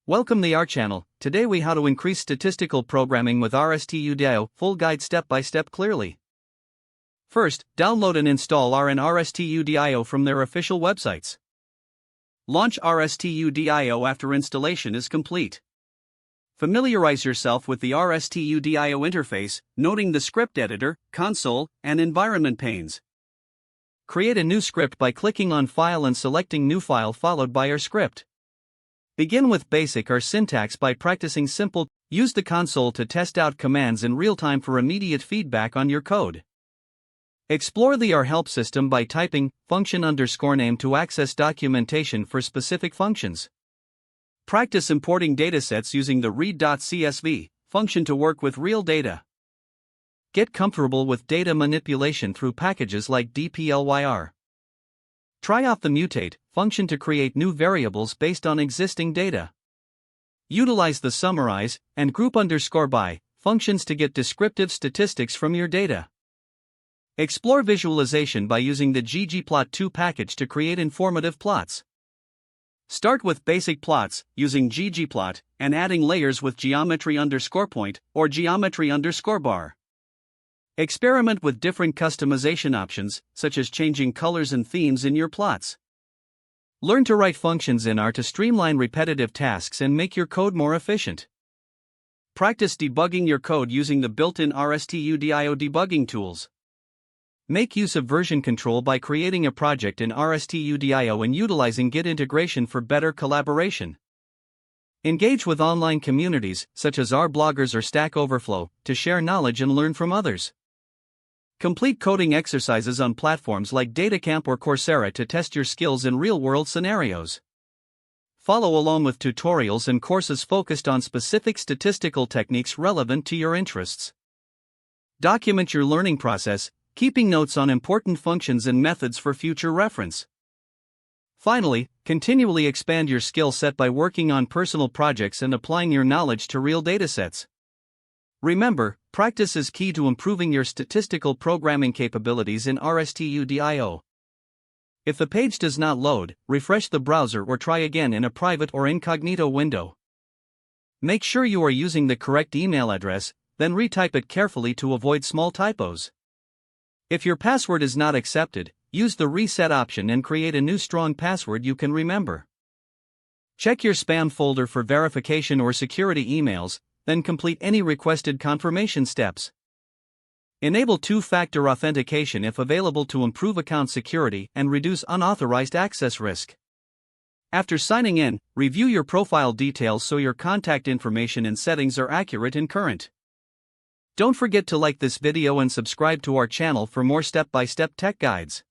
Welcome to our channel. Today we how to increase statistical programming with RStudio, full guide step by step clearly. First, download and install RStudio from their official websites. Launch RStudio after installation is complete. Familiarize yourself with the RStudio interface, noting the script editor, console, and environment panes. Create a new script by clicking on File and selecting New File followed by your script. Begin with basic or syntax by practicing simple. Use the console to test out commands in real time for immediate feedback on your code. Explore the R help system by typing function_name to access documentation for specific functions. Practice importing datasets using the read.csv function to work with real data. Get comfortable with data manipulation through packages like dplyr. Try out the mutate function to create new variables based on existing data. Utilize the summarize and group_by functions to get descriptive statistics from your data. Explore visualization by using the ggplot2 package to create informative plots. Start with basic plots using ggplot and adding layers with geometry_point or geometry_bar. Experiment with different customization options, such as changing colors and themes in your plots. Learn to write functions in R to streamline repetitive tasks and make your code more efficient. Practice debugging your code using the built-in RStudio debugging tools. Make use of version control by creating a project in RStudio and utilizing Git integration for better collaboration. Engage with online communities, such as R bloggers or Stack Overflow, to share knowledge and learn from others. Complete coding exercises on platforms like DataCamp or Coursera to test your skills in real-world scenarios. Follow along with tutorials and courses focused on specific statistical techniques relevant to your interests. Document your learning process, keeping notes on important functions and methods for future reference. Finally, continually expand your skill set by working on personal projects and applying your knowledge to real datasets. Remember, practice is key to improving your statistical programming capabilities in RStudio. If the page does not load, refresh the browser or try again in a private or incognito window. Make sure you are using the correct email address, then retype it carefully to avoid small typos. If your password is not accepted, use the reset option and create a new strong password you can remember. Check your spam folder for verification or security emails, then complete any requested confirmation steps. Enable two-factor authentication if available to improve account security and reduce unauthorized access risk. After signing in, review your profile details so your contact information and settings are accurate and current. Don't forget to like this video and subscribe to our channel for more step-by-step tech guides.